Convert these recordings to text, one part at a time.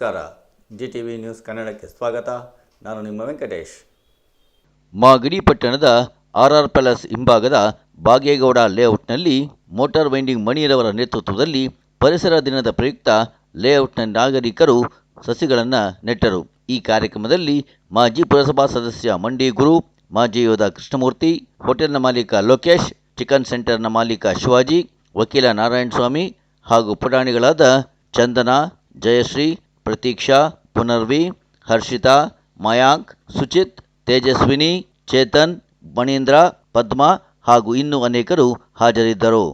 ನಮಸ್ಕಾರ. GTV news ಕನ್ನಡಕ್ಕೆ ಸ್ವಾಗತ. ನಾನು ನಿಮ್ಮ ವೆಂಕಟೇಶ್. ಮಾಗಡಿ ಪಟ್ಟಣದ RR ಪ್ಯಾಲೇಸ್ ಹಿಂಭಾಗದ ಬಾಗೇಗೌಡ ಲೇಔಟ್ನಲ್ಲಿ ಮೋಟಾರ್ ವೈಂಡಿಂಗ್ ಮಣಿರವರ ನೇತೃತ್ವದಲ್ಲಿ ಪರಿಸರ ದಿನದ ಪ್ರಯುಕ್ತ ಲೇಔಟ್ನ ನಾಗರಿಕರು ಸಸಿಗಳನ್ನು ನೆಟ್ಟರು. ಈ ಕಾರ್ಯಕ್ರಮದಲ್ಲಿ ಮಾಜಿ ಪುರಸಭಾ ಸದಸ್ಯ ಮಂಡಿ ಗುರು, ಮಾಜಿ ಯೋಧ ಕೃಷ್ಣಮೂರ್ತಿ, ಹೋಟೆಲ್ನ ಮಾಲೀಕ ಲೋಕೇಶ್, ಚಿಕನ್ ಸೆಂಟರ್ನ ಮಾಲೀಕ ಶಿವಾಜಿ, ವಕೀಲ ನಾರಾಯಣಸ್ವಾಮಿ ಹಾಗೂ ಪುಟಾಣಿಗಳಾದ ಚಂದನ, ಜಯಶ್ರೀ, ಪ್ರತೀಕ್ಷಾ, ಪುನರ್ವಿ, ಹರ್ಷಿತಾ, ಮಯಾಂಕ್, ಸುಚಿತ್, ತೇಜಸ್ವಿನಿ, ಚೇತನ್, ಮಣೀಂದ್ರ, ಪದ್ಮಾ ಹಾಗೂ ಇನ್ನೂ ಅನೇಕರು ಹಾಜರಿದ್ದರು.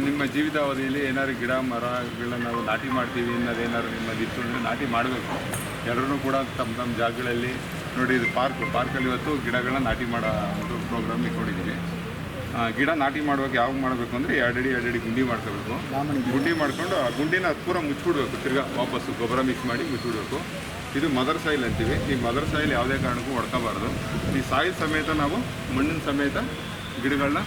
ನಿಮ್ಮ ಜೀವಿತಾವಧಿಯಲ್ಲಿ ಏನಾದ್ರು ಗಿಡ ಮರಗಳನ್ನ ನಾವು ನಾಟಿ ಮಾಡ್ತೀವಿ ಅನ್ನೋದೇನಾದ್ರು ನಿಮ್ಮದಿತ್ತು ಅಂದರೆ ನಾಟಿ ಮಾಡಬೇಕು. ಎಲ್ಲರೂ ಕೂಡ ತಮ್ಮ ತಮ್ಮ ಜಾಗಗಳಲ್ಲಿ ನೋಡಿ, ಇದು ಪಾರ್ಕಲ್ಲಿ ಇವತ್ತು ಗಿಡಗಳನ್ನ ನಾಟಿ ಮಾಡೋ ಒಂದು ಪ್ರೋಗ್ರಾಮ್ ಇಟ್ಕೊಂಡಿದ್ದೀವಿ. ಗಿಡ ನಾಟಿ ಮಾಡುವಾಗ ಯಾವಾಗ ಮಾಡಬೇಕು ಅಂದರೆ 2 ಅಡಿ ಗುಂಡಿ ಮಾಡ್ಕೋಬೇಕು. ಗುಂಡಿ ಮಾಡ್ಕೊಂಡು ಆ ಗುಂಡಿನ ಪೂರ ಮುಚ್ಚಿಬಿಡ್ಬೇಕು. ತಿರ್ಗಾ ವಾಪಸ್ಸು ಗೊಬ್ಬರ ಮಿಕ್ಸ್ ಮಾಡಿ ಮುಚ್ಚಿಬಿಡ್ಬೇಕು. ಇದು ಮದರ್ ಸಾಯಿಲ್ ಅಂತೀವಿ. ಈ ಮದರ್ ಸಾಯಿಲ್ ಯಾವುದೇ ಕಾರಣಕ್ಕೂ ಹೊಡ್ಕೋಬಾರ್ದು. ಈ ಸಾಯಿಲ್ ಸಮೇತ ನಾವು ಮಣ್ಣಿನ ಸಮೇತ ಗಿಡಗಳನ್ನ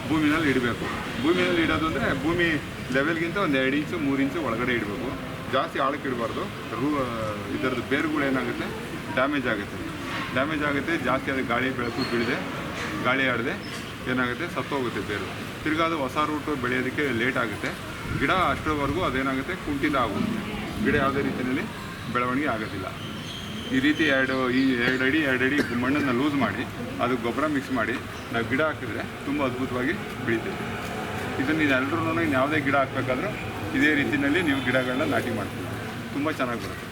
ಭೂಮಿನಲ್ಲಿ ಇಡಬೇಕು. ಭೂಮಿಯಲ್ಲಿ ಇಡೋದು ಅಂದರೆ ಭೂಮಿ ಲೆವೆಲ್ಗಿಂತ ಒಂದು 2 ಇಂಚು 3 ಇಂಚು ಒಳಗಡೆ ಇಡಬೇಕು. ಜಾಸ್ತಿ ಆಳಕ್ಕೆ ಇಡಬಾರ್ದು. ಇದರದ್ದು ಬೇರುಗಳು ಏನಾಗುತ್ತೆ, ಡ್ಯಾಮೇಜ್ ಆಗುತ್ತೆ. ಜಾಸ್ತಿ ಅದು ಗಾಳಿ ಬೆಳಕು ಬೀಳದೆ, ಗಾಳಿ ಆಡದೆ ಏನಾಗುತ್ತೆ, ಸತ್ತೋಗುತ್ತೆ ಬೇರು. ತಿರ್ಗಾ ಅದು ಹೊಸ ರೂಟು ಬೆಳೆಯೋದಕ್ಕೆ ಲೇಟ್ ಆಗುತ್ತೆ. ಗಿಡ ಅಷ್ಟರವರೆಗೂ ಅದೇನಾಗುತ್ತೆ, ಕುಂಠಿತ ಆಗುತ್ತೆ. ಗಿಡ ಯಾವುದೇ ರೀತಿಯಲ್ಲಿ ಬೆಳವಣಿಗೆ ಆಗೋದಿಲ್ಲ. ಈ ರೀತಿ 2 ಅಡಿ ಮಣ್ಣನ್ನು ಲೂಸ್ ಮಾಡಿ ಅದು ಗೊಬ್ಬರ ಮಿಕ್ಸ್ ಮಾಡಿ ನಾವು ಗಿಡ ಹಾಕಿದ್ರೆ ತುಂಬ ಅದ್ಭುತವಾಗಿ ಬೆಳೀತದೆ. ಇದನ್ನು ಎಲ್ಲರೂ ಯಾವುದೇ ಗಿಡ ಹಾಕಬೇಕಾದ್ರೂ ಇದೇ ರೀತಿಯಲ್ಲಿ ನೀವು ಗಿಡಗಳನ್ನ ನಾಟಿ ಮಾಡ್ತೀವಿ, ತುಂಬ ಚೆನ್ನಾಗಿ ಬರುತ್ತೆ.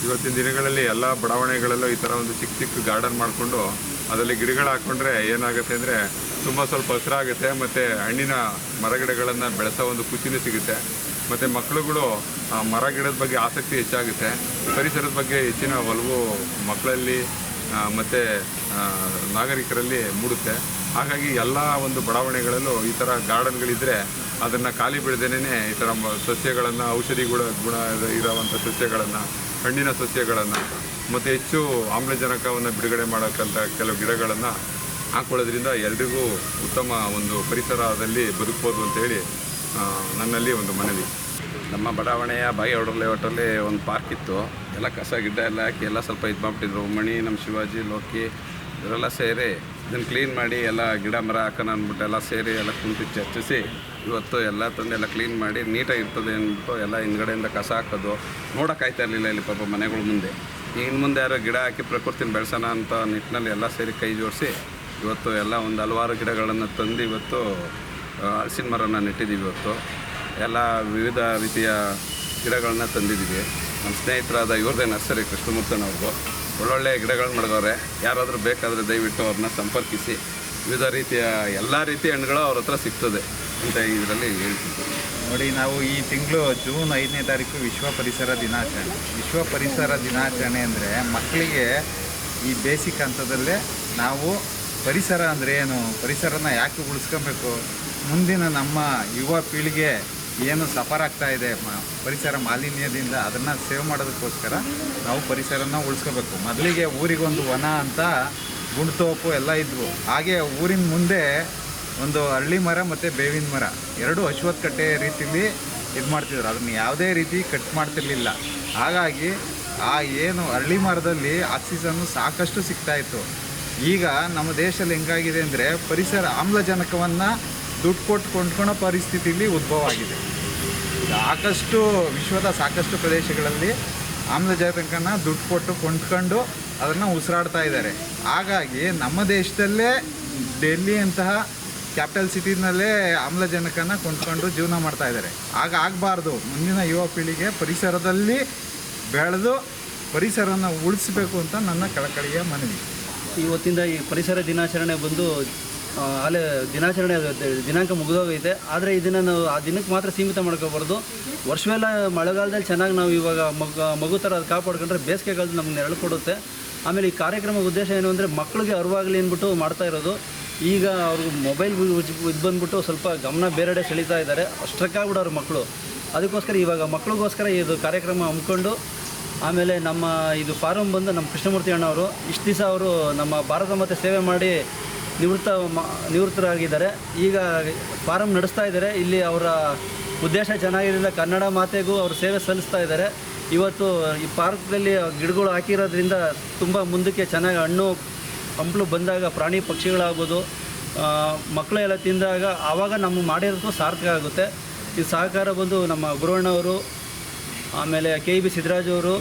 ಇವತ್ತಿನ ದಿನಗಳಲ್ಲಿ ಎಲ್ಲ ಬಡಾವಣೆಗಳಲ್ಲೂ ಈ ಥರ ಒಂದು ಚಿಕ್ಕ ಗಾರ್ಡನ್ ಮಾಡಿಕೊಂಡು ಅದರಲ್ಲಿ ಗಿಡಗಳು ಹಾಕ್ಕೊಂಡ್ರೆ ಏನಾಗುತ್ತೆ ಅಂದರೆ ತುಂಬ ಸ್ವಲ್ಪ ಹಸಿರಾಗುತ್ತೆ ಮತ್ತು ಹಣ್ಣಿನ ಮರಗಿಡಗಳನ್ನು ಬೆಳೆಸೋ ಒಂದು ಖುಷಿನೂ ಸಿಗುತ್ತೆ. ಮತ್ತು ಮಕ್ಕಳುಗಳು ಮರ ಗಿಡದ ಬಗ್ಗೆ ಆಸಕ್ತಿ ಹೆಚ್ಚಾಗುತ್ತೆ. ಪರಿಸರದ ಬಗ್ಗೆ ಹೆಚ್ಚಿನ ಒಲವು ಮಕ್ಕಳಲ್ಲಿ ಮತ್ತು ನಾಗರಿಕರಲ್ಲಿ ಮೂಡುತ್ತೆ. ಹಾಗಾಗಿ ಎಲ್ಲ ಒಂದು ಬಡಾವಣೆಗಳಲ್ಲೂ ಈ ಥರ ಗಾರ್ಡನ್ಗಳಿದ್ದರೆ ಅದನ್ನು ಖಾಲಿ ಬಿಡದೇನೆ ಈ ಥರ ಸಸ್ಯಗಳನ್ನು, ಔಷಧಿ ಗುಣ ಇರೋವಂಥ ಸಸ್ಯಗಳನ್ನು, ಹಣ್ಣಿನ ಸಸ್ಯಗಳನ್ನು ಮತ್ತು ಹೆಚ್ಚು ಆಮ್ಲಜನಕವನ್ನು ಬಿಡುಗಡೆ ಮಾಡೋಕ್ಕಂಥ ಕೆಲವು ಗಿಡಗಳನ್ನು ಹಾಕ್ಕೊಳ್ಳೋದ್ರಿಂದ ಎಲ್ರಿಗೂ ಉತ್ತಮ ಒಂದು ಪರಿಸರದಲ್ಲಿ ಬದುಕ್ಬೋದು ಅಂತೇಳಿ ನನ್ನಲ್ಲಿ ಒಂದು ಮನವಿ. ನಮ್ಮ ಬಡಾವಣೆಯ ಬಾಗೇಗೌಡರ ಲೇಔಟಲ್ಲಿ ಒಂದು ಪಾರ್ಕ್ ಇತ್ತು. ಎಲ್ಲ ಕಸ ಗಿಡ್ಡ ಎಲ್ಲ ಹಾಕಿ ಎಲ್ಲ ಸ್ವಲ್ಪ ಇದು ಮಾಡಿಬಿಟ್ಟಿದ್ರು. ಮಣಿ, ನಮ್ಮ ಶಿವಾಜಿ, ಲೋಕಿ ಇವರೆಲ್ಲ ಸೇರಿ ಇದನ್ನು ಕ್ಲೀನ್ ಮಾಡಿ ಎಲ್ಲ ಗಿಡ ಮರ ಹಾಕೋಣ ಅಂದ್ಬಿಟ್ಟು ಎಲ್ಲ ಸೇರಿ ಎಲ್ಲ ಕುಂತು ಚರ್ಚಿಸಿ ಇವತ್ತು ಎಲ್ಲ ತಂದು ಎಲ್ಲ ಕ್ಲೀನ್ ಮಾಡಿ ನೀಟಾಗಿರ್ತದೆ ಅಂದ್ಬಿಟ್ಟು ಎಲ್ಲ ಹಿಂದ್ಗಡೆಯಿಂದ ಕಸ ಹಾಕೋದು ನೋಡೋಕ್ಕಾಯ್ತಾ ಇರಲಿಲ್ಲ ಇಲ್ಲಿ ಪಾಪ ಮನೆಗಳ ಮುಂದೆ. ಇನ್ನು ಮುಂದೆ ಯಾರೋ ಗಿಡ ಹಾಕಿ ಪ್ರಕೃತಿನ ಬೆಳೆಸೋಣ ಅಂತ ನಿಟ್ಟಿನಲ್ಲಿ ಎಲ್ಲ ಸೇರಿ ಕೈ ಜೋಡಿಸಿ ಇವತ್ತು ಎಲ್ಲ ಒಂದು ಹಲವಾರು ಗಿಡಗಳನ್ನು ತಂದು ಇವತ್ತು ಹಲಸಿನ ಮರನ ನೆಟ್ಟಿದ್ದೀವಿ. ಇವತ್ತು ಎಲ್ಲ ವಿವಿಧ ರೀತಿಯ ಗಿಡಗಳನ್ನ ತಂದಿದ್ದೀವಿ. ನಮ್ಮ ಸ್ನೇಹಿತರಾದ ಇವ್ರದೇ ನರ್ಸರಿ ಕೃಷ್ಣಮೂರ್ತನವ್ರದ್ದು ಒಳ್ಳೊಳ್ಳೆ ಗಿಡಗಳನ್ನ ಮಡಗವ್ರೆ. ಯಾರಾದರೂ ಬೇಕಾದರೆ ದಯವಿಟ್ಟು ಅವ್ರನ್ನ ಸಂಪರ್ಕಿಸಿ. ವಿವಿಧ ರೀತಿಯ ಎಲ್ಲ ರೀತಿಯ ಹಣ್ಣುಗಳು ಅವ್ರ ಹತ್ರ ಸಿಗ್ತದೆ ಅಂತ ಇದರಲ್ಲಿ ಹೇಳ್ತೀನಿ. ನೋಡಿ, ನಾವು ಈ ತಿಂಗಳು ಜೂನ್ 5ನೇ ತಾರೀಕು ವಿಶ್ವ ಪರಿಸರ ದಿನಾಚರಣೆ. ವಿಶ್ವ ಪರಿಸರ ದಿನಾಚರಣೆ ಅಂದರೆ ಮಕ್ಕಳಿಗೆ ಈ ಬೇಸಿಕ್ ಹಂತದಲ್ಲೇ ನಾವು ಪರಿಸರ ಅಂದರೆ ಏನು, ಪರಿಸರನ ಯಾಕೆ ಉಳಿಸ್ಕೊಬೇಕು, ಮುಂದಿನ ನಮ್ಮ ಯುವ ಪೀಳಿಗೆ ಏನು ಸಫರ್ ಆಗ್ತಾ ಇದೆ ಪರಿಸರ ಮಾಲಿನ್ಯದಿಂದ, ಅದನ್ನು ಸೇವ್ ಮಾಡೋದಕ್ಕೋಸ್ಕರ ನಾವು ಪರಿಸರನ ಉಳಿಸ್ಕೋಬೇಕು. ಮೊದಲಿಗೆ ಊರಿಗೊಂದು ವನ ಅಂತ ಗುಂಡ್ತೋಪು ಎಲ್ಲ ಇದ್ವು. ಹಾಗೆ ಊರಿನ ಮುಂದೆ ಒಂದು ಹಳ್ಳಿ ಮರ ಮತ್ತು ಬೇವಿನ ಮರ ಎರಡು ಅಶ್ವತ್ಥ ಕಟ್ಟೆ ರೀತಿಯಲ್ಲಿ ಇದು ಮಾಡ್ತಿದ್ರು. ಅದನ್ನು ಯಾವುದೇ ರೀತಿ ಕಟ್ ಮಾಡ್ತಿರ್ಲಿಲ್ಲ. ಹಾಗಾಗಿ ಆ ಏನು ಹಳ್ಳಿ ಮರದಲ್ಲಿ ಆಕ್ಸಿಜನ್ನು ಸಾಕಷ್ಟು ಸಿಗ್ತಾಯಿತ್ತು. ಈಗ ನಮ್ಮ ದೇಶದಲ್ಲಿ ಹೆಂಗಾಗಿದೆ ಅಂದರೆ ಪರಿಸರ ಆಮ್ಲಜನಕವನ್ನು ದುಡ್ಡು ಕೊಟ್ಟು ಕೊಂಡ್ಕೊಳ್ಳೋ ಪರಿಸ್ಥಿತಿಯಲ್ಲಿ ಉದ್ಭವ ಆಗಿದೆ. ಸಾಕಷ್ಟು ವಿಶ್ವದ ಸಾಕಷ್ಟು ಪ್ರದೇಶಗಳಲ್ಲಿ ಆಮ್ಲಜನಕನ ದುಡ್ಡು ಕೊಟ್ಟು ಕೊಂಡ್ಕೊಂಡು ಅದನ್ನು ಉಸಿರಾಡ್ತಾ ಇದ್ದಾರೆ. ಹಾಗಾಗಿ ನಮ್ಮ ದೇಶದಲ್ಲೇ ಡೆಲ್ಲಿ ಅಂತಹ ಕ್ಯಾಪಿಟಲ್ ಸಿಟಿನಲ್ಲೇ ಆಮ್ಲಜನಕನ ಕೊಂಡ್ಕೊಂಡು ಜೀವನ ಮಾಡ್ತಾ ಇದ್ದಾರೆ. ಆಗ ಆಗಬಾರ್ದು. ಮುಂದಿನ ಯುವ ಪೀಳಿಗೆ ಪರಿಸರದಲ್ಲಿ ಬೆಳೆದು ಪರಿಸರನ ಉಳಿಸಬೇಕು ಅಂತ ನನ್ನ ಕಳಕಳಿಯ ಮನವಿ. ಇವತ್ತಿಂದ ಈ ಪರಿಸರ ದಿನಾಚರಣೆ ಬಂದು ಅಲ್ಲೇ ದಿನಾಚರಣೆ ದಿನಾಂಕ ಮುಗಿದೋಗೈತೆ. ಆದರೆ ಇದನ್ನು ನಾವು ಆ ದಿನಕ್ಕೆ ಮಾತ್ರ ಸೀಮಿತ ಮಾಡ್ಕೋಬಾರ್ದು. ವರ್ಷವೆಲ್ಲ ಮಳೆಗಾಲದಲ್ಲಿ ಚೆನ್ನಾಗಿ ನಾವು ಇವಾಗ ಮಗು ಥರ ಅದು ಕಾಪಾಡ್ಕೊಂಡ್ರೆ ಬೇಸಿಗೆಗಾಲದಲ್ಲಿ ನಮ್ಗೆ ನೆರಳು ಕೊಡುತ್ತೆ. ಆಮೇಲೆ ಈ ಕಾರ್ಯಕ್ರಮದ ಉದ್ದೇಶ ಏನು ಅಂದರೆ ಮಕ್ಕಳಿಗೆ ಅರಿವಾಗಲಿ ಅಂದ್ಬಿಟ್ಟು ಮಾಡ್ತಾ ಇರೋದು. ಈಗ ಅವ್ರಿಗೆ ಮೊಬೈಲ್ ಇದು ಬಂದುಬಿಟ್ಟು ಸ್ವಲ್ಪ ಗಮನ ಬೇರೆಡೆ ಸೆಳೀತಾ ಇದ್ದಾರೆ. ಅಷ್ಟಕ್ಕಾಗ್ಬಿಡೋರು ಮಕ್ಕಳು. ಅದಕ್ಕೋಸ್ಕರ ಇವಾಗ ಮಕ್ಕಳಿಗೋಸ್ಕರ ಇದು ಕಾರ್ಯಕ್ರಮ ಹಮ್ಮಿಕೊಂಡು, ಆಮೇಲೆ ನಮ್ಮ ಇದು ಫಾರಮ್ ಬಂದು ನಮ್ಮ ಕೃಷ್ಣಮೂರ್ತಿ ಅಣ್ಣವರು ಇಷ್ಟು ದಿವಸ ಅವರು ನಮ್ಮ ಭಾರತ ಮಾತೆ ಸೇವೆ ಮಾಡಿ ನಿವೃತ್ತರಾಗಿದ್ದಾರೆ. ಈಗ ಫಾರಮ್ ನಡೆಸ್ತಾ ಇದ್ದಾರೆ. ಇಲ್ಲಿ ಅವರ ಉದ್ದೇಶ ಚೆನ್ನಾಗಿರೋದ್ರಿಂದ ಕನ್ನಡ ಮಾತೆಗೂ ಅವರು ಸೇವೆ ಸಲ್ಲಿಸ್ತಾ ಇದ್ದಾರೆ. ಇವತ್ತು ಈ ಪಾರ್ಕ್ದಲ್ಲಿ ಗಿಡಗಳು ಹಾಕಿರೋದ್ರಿಂದ ತುಂಬ ಮುಂದಕ್ಕೆ ಚೆನ್ನಾಗಿ ಹಣ್ಣು ಹಂಪಲು ಬಂದಾಗ ಪ್ರಾಣಿ ಪಕ್ಷಿಗಳಾಗ್ಬೋದು, ಮಕ್ಕಳು ಎಲ್ಲ ತಿಂದಾಗ ಆವಾಗ ನಮ್ಮ ಮಾಡಿರೋದು ಸಾರ್ಥಕ ಆಗುತ್ತೆ. ಈ ಸಹಕಾರ ಬಂದು ನಮ್ಮ ಗುರುವಣ್ಣವರು, ಆಮೇಲೆ KEB ಸಿದ್ದರಾಜ್ ಅವರು,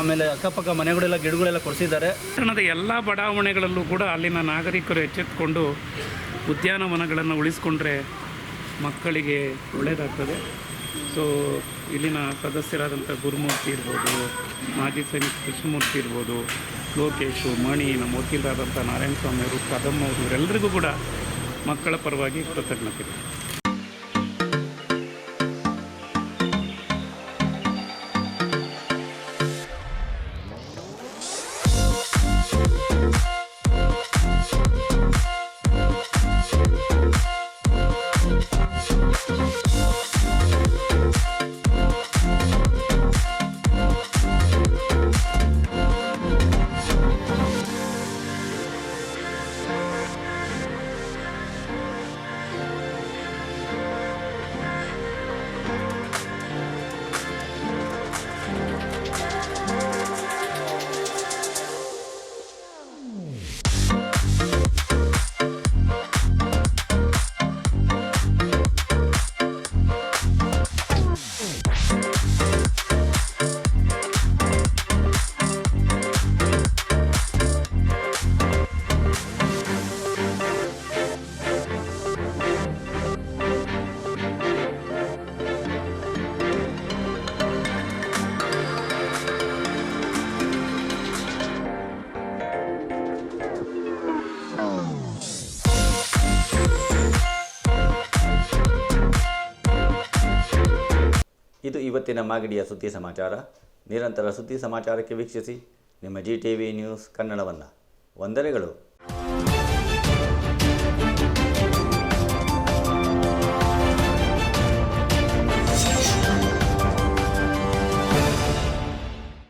ಆಮೇಲೆ ಅಕ್ಕಪಕ್ಕ ಮನೆಗಳೆಲ್ಲ ಗಿಡಗಳೆಲ್ಲ ಕೊಡಿಸಿದ್ದಾರೆ. ಪಟ್ಟಣದ ಎಲ್ಲ ಬಡಾವಣೆಗಳಲ್ಲೂ ಕೂಡ ಅಲ್ಲಿನ ನಾಗರಿಕರು ಎಚ್ಚೆತ್ತುಕೊಂಡು ಉದ್ಯಾನವನಗಳನ್ನು ಉಳಿಸ್ಕೊಂಡ್ರೆ ಮಕ್ಕಳಿಗೆ ಒಳ್ಳೆಯದಾಗ್ತದೆ. ಸೊ ಇಲ್ಲಿನ ಸದಸ್ಯರಾದಂಥ ಗುರುಮೂರ್ತಿ ಇರ್ಬೋದು, ಮಾಜಿ ಸೈನಿಕ ಕೃಷ್ಣಮೂರ್ತಿ ಇರ್ಬೋದು, ಲೋಕೇಶು, ಮಣಿ, ನಮ್ಮ ವಕೀಲರಾದಂಥ ನಾರಾಯಣ ಸ್ವಾಮಿ ಅವರು, ಕದಮ್ ಅವರು, ಇವರೆಲ್ಲರಿಗೂ ಕೂಡ ಮಕ್ಕಳ ಪರವಾಗಿ ಕೃತಜ್ಞತೆ. ಇವತ್ತಿನ ಮಾಗಡಿಯ ಸುದ್ದಿ ಸಮಾಚಾರ. ನಿರಂತರ ಸುದ್ದಿ ಸಮಾಚಾರಕ್ಕೆ ವೀಕ್ಷಿಸಿ ನಿಮ್ಮ GTV ನ್ಯೂಸ್ ಕನ್ನಡವನ್ನು. ವಂದನೆಗಳು.